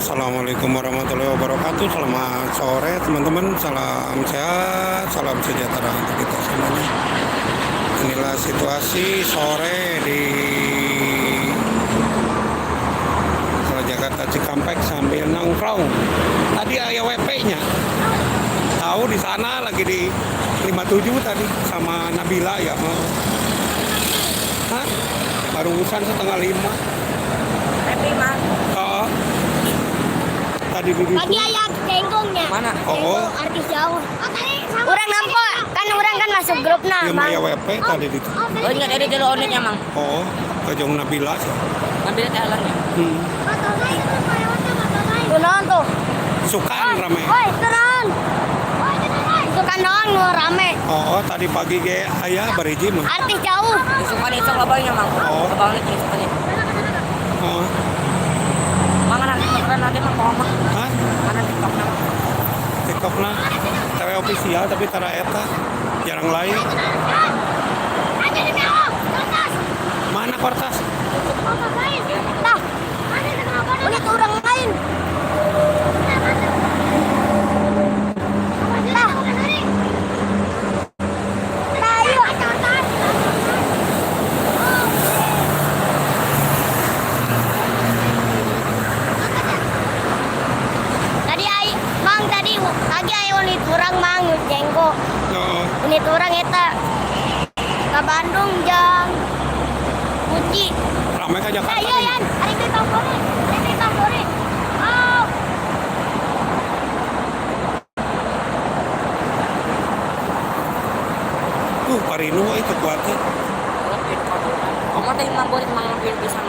Assalamualaikum warahmatullahi wabarakatuh. Selamat sore teman-teman. Salam sehat, salam sejahtera untuk kita semuanya. Inilah situasi sore di Jakarta Cikampek sambil nongkrong. Tadi ayah WP-nya. Tahu di sana lagi di 57 tadi sama Nabila ya. Hah? Barusan setengah 5. Oh. Tadi di Tadi ayah tenggongnya. Mana? Oh. Artis jauh. Orang nampak kan orang kan masuk grup nah. Dia Maya WP tadi di. Oh ingat dari dulu onitnya mang. Oh, kejong Nabila sih. Ngambil jalannya. Tunan tuh. Sukaan rame. Woi, tunan. Sukan doang nu rame. Oh, tadi pagi ge ayah beriji mah. Artis jauh. Isukan itu lobangnya mang. Oh. Lobangnya isukan itu. Oh. Mang nanti keren nanti mang mau mah. Hah? Mana TikTok nama? TikTok nah. TV official tapi tara eta jarang lain. Mana kertas? Tah. Ulit orang lain. Tah. Tah, yuk. Tadi aya unit urang mang jenggo. Oh. Unit urang eta ke Bandung jang Uci. Ramai ka Jakarta. Iya yan, ari teh sore. Ari teh sore. Oh. Parinu itu kuatnya. Kamu tadi mang borit mang ngambil pisang.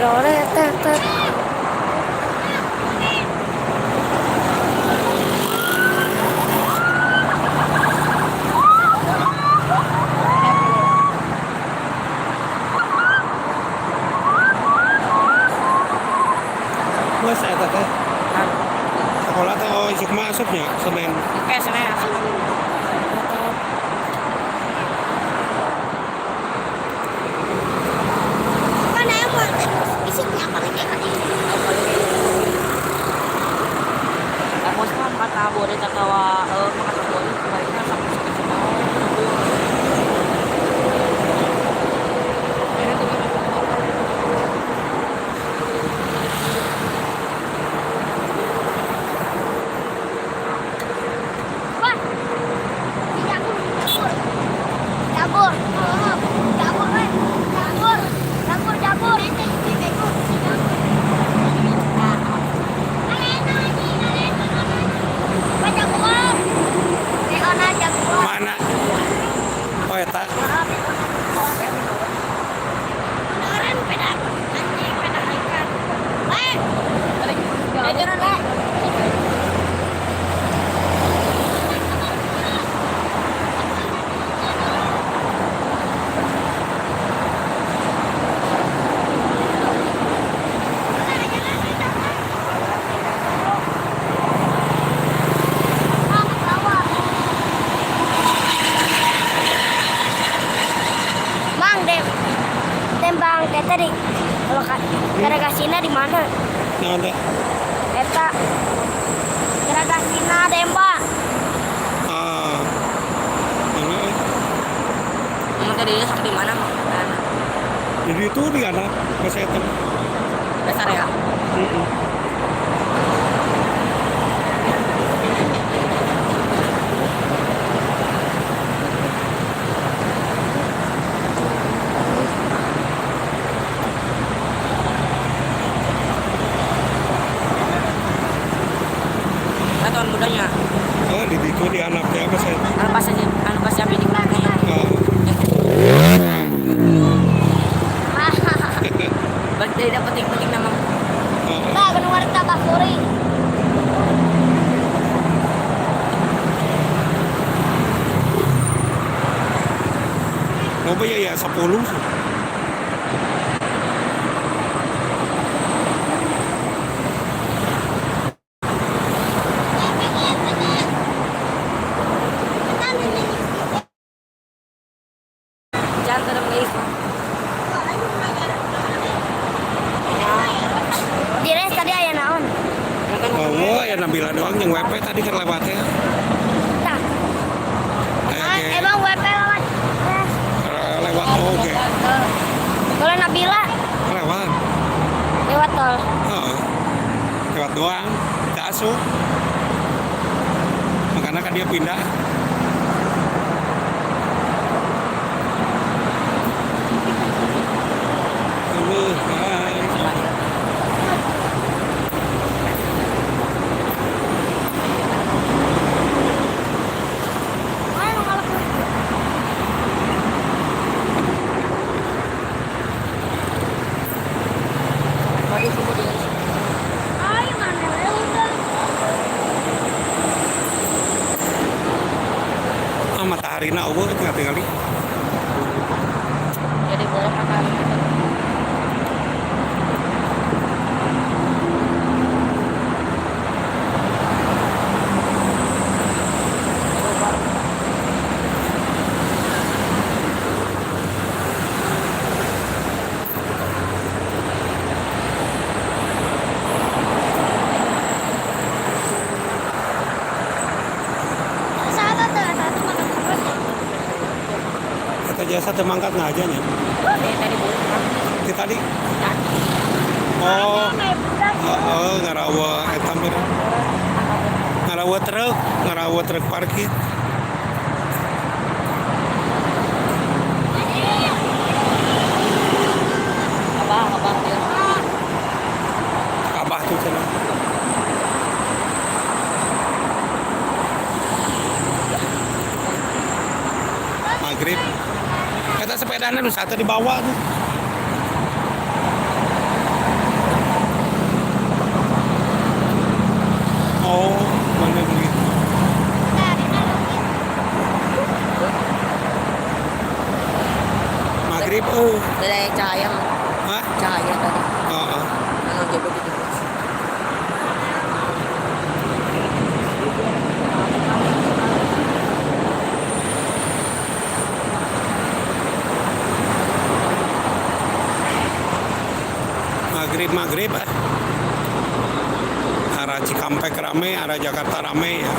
Rore tet. Mas eta teh. Sekolah teh oh isuk masuknya Senin. Oke, Senin. Mana yang mau isinya apa lagi tadi? Aku sekarang kata borit atau kata borit sebaiknya sama sedikit mau. Wah. Jabur. Mana? Oh eta. Tembang kayak tadi. Kalau Garagasina di mana? Nah, ada. Eta Garagasina Dembang. Ah. Ini Kamu tadi sakit di mana? jadi itu di mana kesehatan. Dasar ya. Tahun mudanya. Oh, di situ di anaknya kesehatan. Anu pas siapa ini keluarganya. Oh. Berarti dapat penting nama. Oh. Nah, benar tambah sore. Oh, ya 10 sih. Nabila doang yang WP tadi kan lewatnya. Nah, Oke. emang WP lewat. Lewat oke. Kalau Nabila Lewat. lewat tol. Heeh. Lewat doang. Tidak asuh. Makanya kan dia pindah. Mana kalau Tadi sini dia. Ayo mana udah. Matahari na eueuh tinggal Jadi boleh makan. Sahabat tuh, satu makan terus. Kita jasa temangkat aja nih. Tadi boleh makan. Kita tadi Tadi. oh Budak. ngarawa eta mah ngarawa truk parkir. Abang dia. Abah tuh cenah. Maghrib. Kata sepedanya nu satu di bawah tuh. Oh, mana begitu. Maghrib Ada yang cahaya. Hah? Cahaya tadi. Heeh. Kalau jodoh gitu. Maghrib arah Cikampek rame, arah Jakarta rame ya.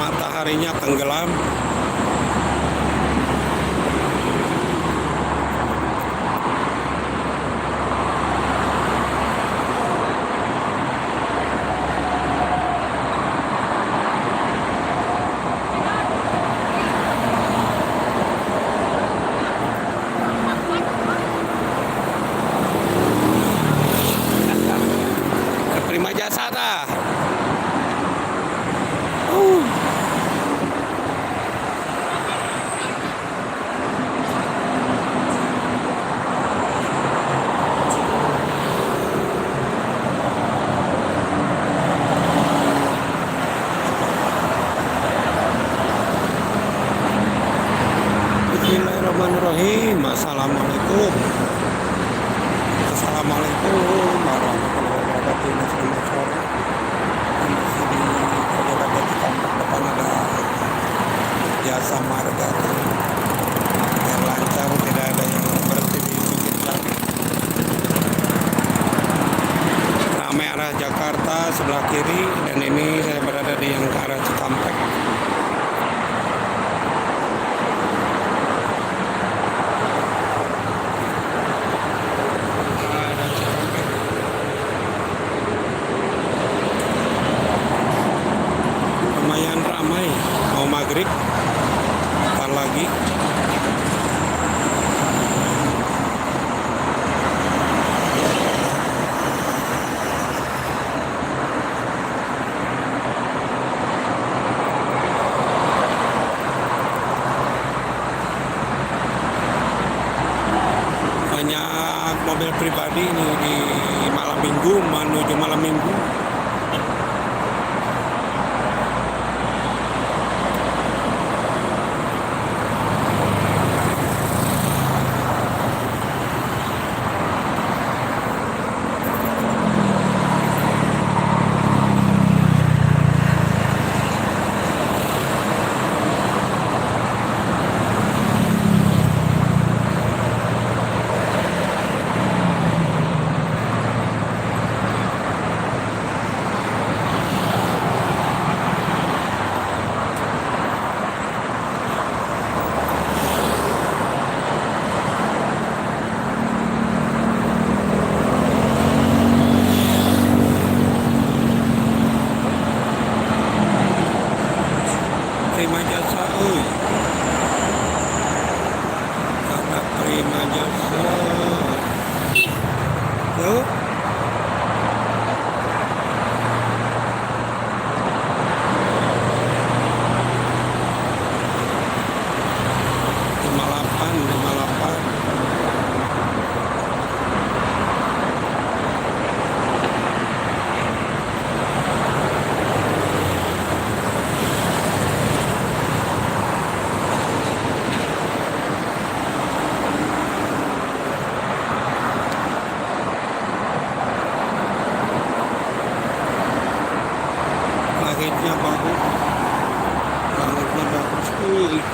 Mataharinya tenggelam. Prima jasa dah. Bismillahirrahmanirrahim. Assalamualaikum. Assalamualaikum warahmatullahi wabarakatuh. Selamat sore. Di sini Jakarta Cikampek depan ada jasa marga. Yang lancar, tidak ada yang berhenti di pinggir jalan. Ramai arah Jakarta sebelah kiri dan ini saya berada di yang ke arah Cikampek. Lumayan ramai, mau maghrib, bentar lagi. Banyak mobil pribadi ini di malam minggu, menuju malam minggu. 58. Langitnya bagus. Langitnya bagus. Wuih.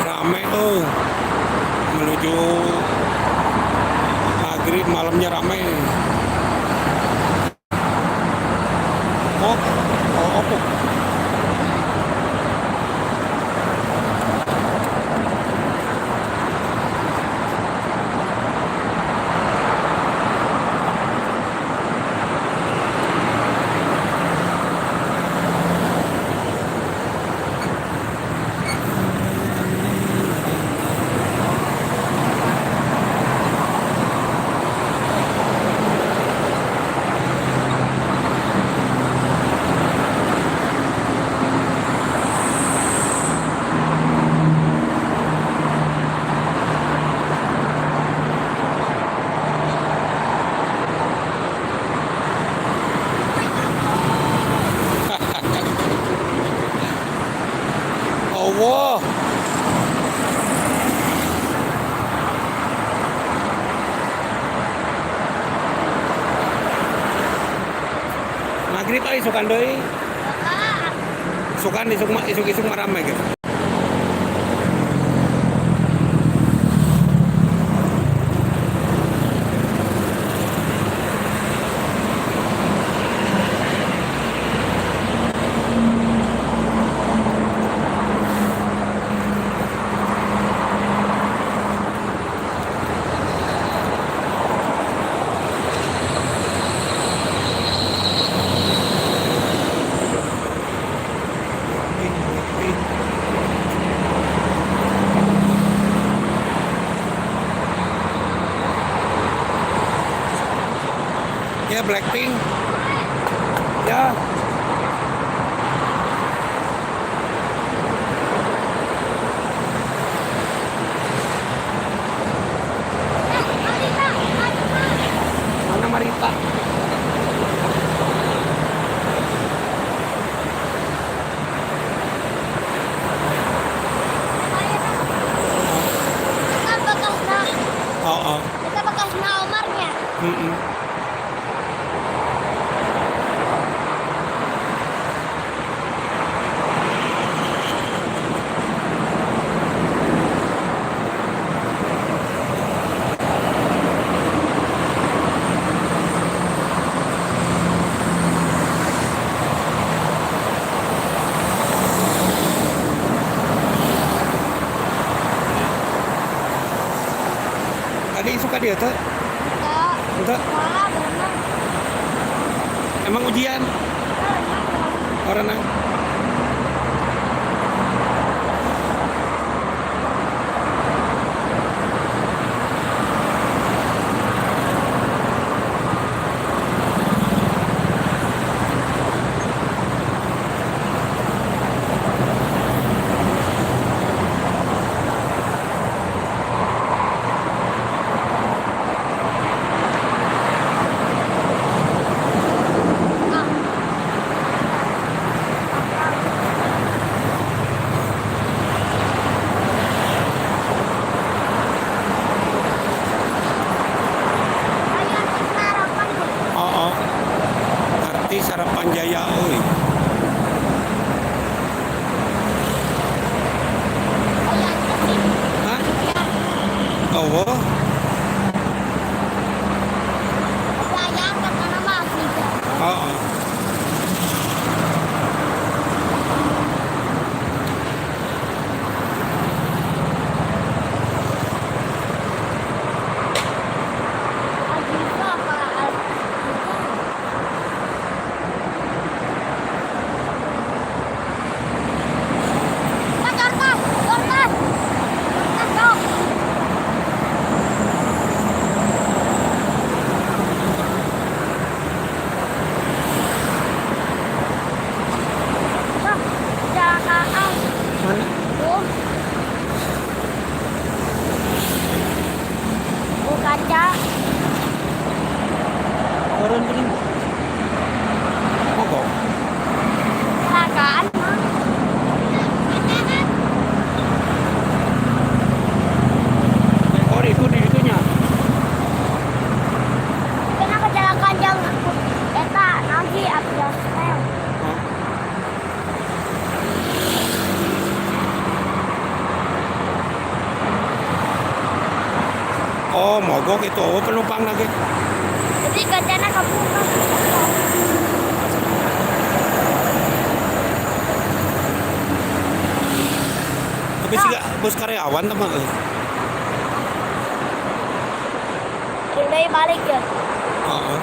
Rame tuh menuju maghrib, malamnya rame. Oh, oh, oh. Allah. Maghrib ay isukan deui. Isukan isuk marame gitu. Ya Blackpink. Ya. Mana Marita? Oh, oh. Kita bekas Omarnya. Tadi suka dia tuh. Enggak. Enggak. Malah berenang. Emang ujian? Orang nang. Oh, Sayang karena masih oo. Mana? Kaca Turun ko din. Mogok. kecelakaan Oh, itu di itunya. kena kecelakaan yang eta nanti abis sel Oh. Oh, mogok itu. Oh, penumpang lagi. jadi kacanya kebuka. Tapi sih bus karyawan teman. Ini balik ya. Oo.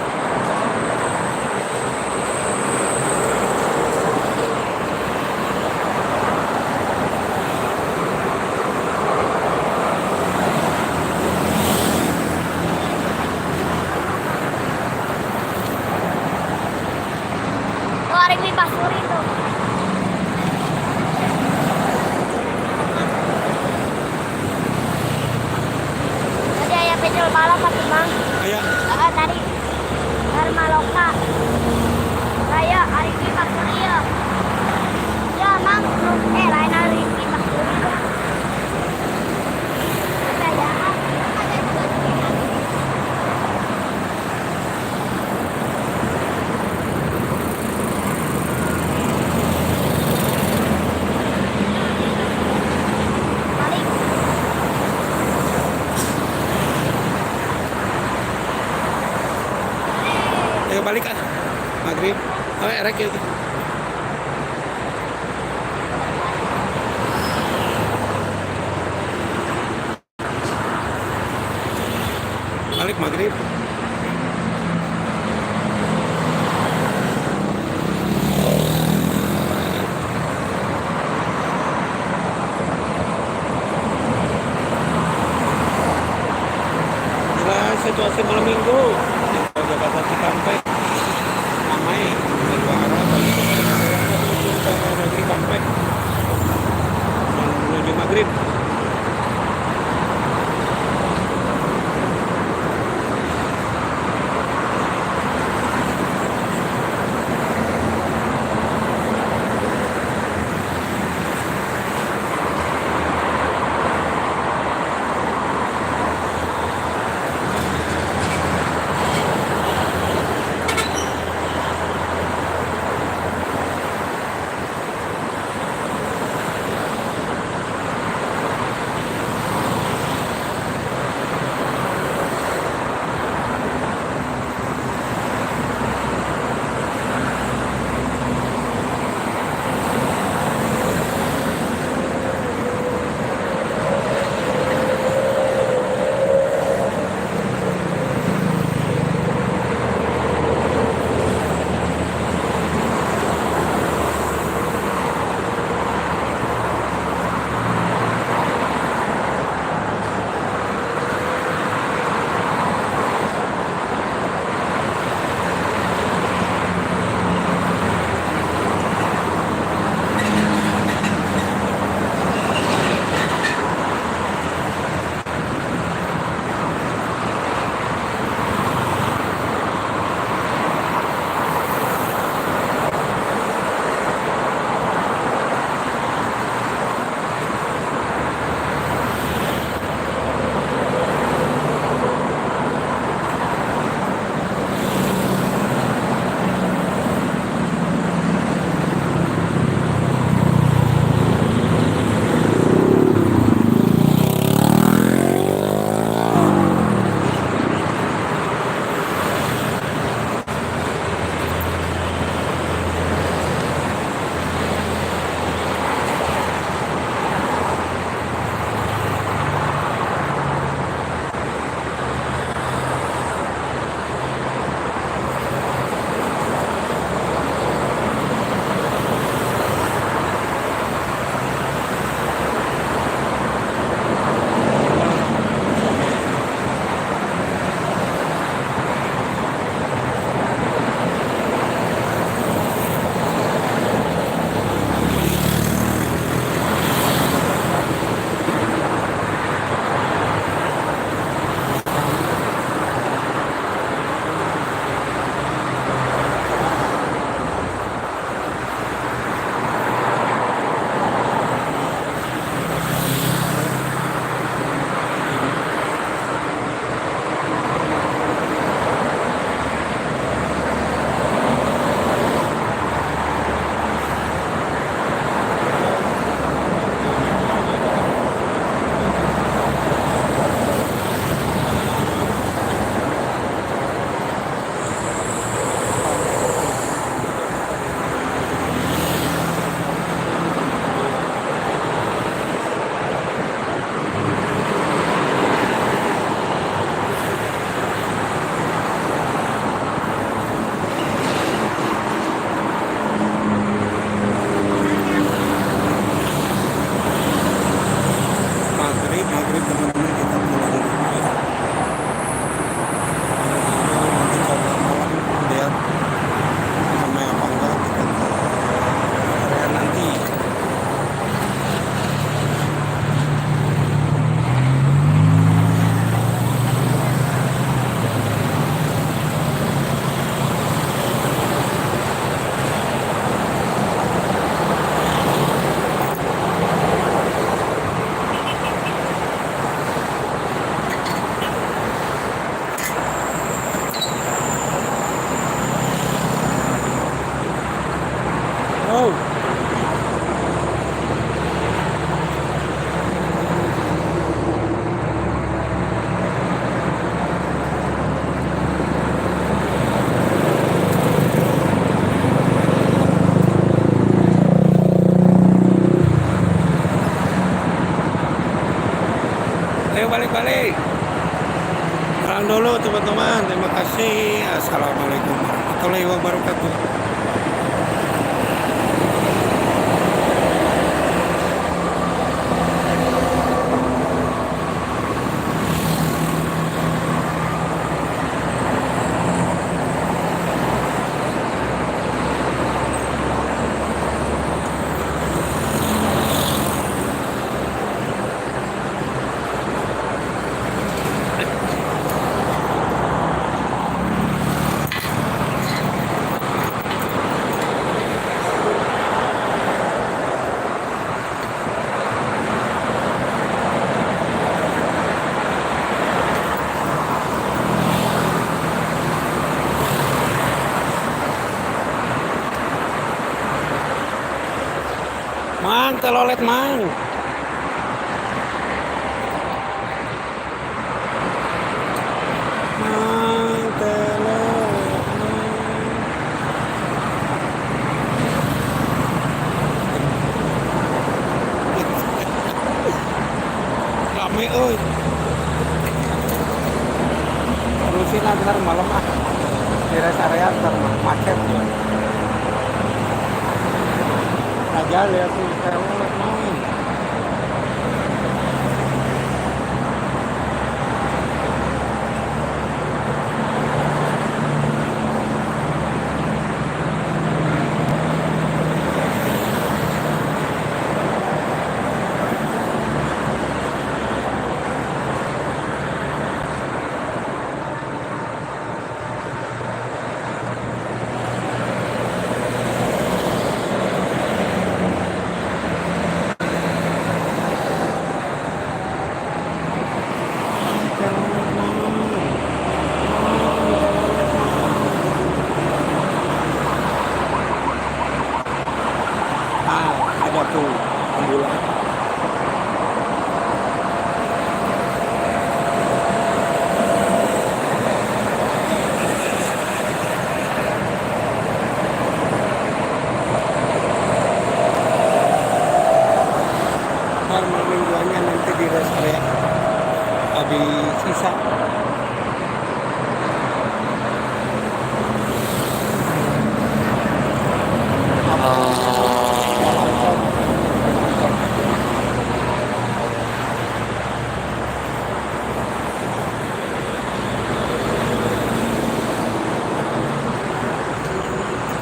Keluarin di pasuri tuh. Tadi ayah pecel balap Pak Mang. Kaya, Tadi Dharma Loka. Saya hari ini pasuri ya. Ya Mang, lain hari ini pasuri. Saya balik. ayo balik ah. Maghrib. Oh, erek itu. Balik maghrib. Inilah situasi malam minggu di Jakarta Cikampek. Ramai dari dua arah balik menuju ke negeri Cikampek dan menuju maghrib. Oh. Ayo balik-balik. Pulang dulu teman-teman. Terima kasih. Assalamualaikum warahmatullahi wabarakatuh. Mang, telolet mang. Mang, telolet mang. Rame euy. Terusin ntar malam ah. Di rest area ntar macet. Aja lihat tuh telolet mang. Ah, ada tuh ambulan. Normal mingguannya nanti di rest area habis sisa.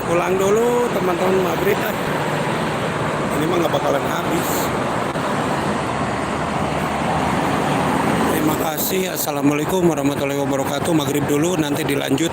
Pulang dulu teman-teman maghrib. Ini mah nggak bakalan habis. Terima kasih. Assalamualaikum warahmatullahi wabarakatuh. Maghrib dulu nanti dilanjut.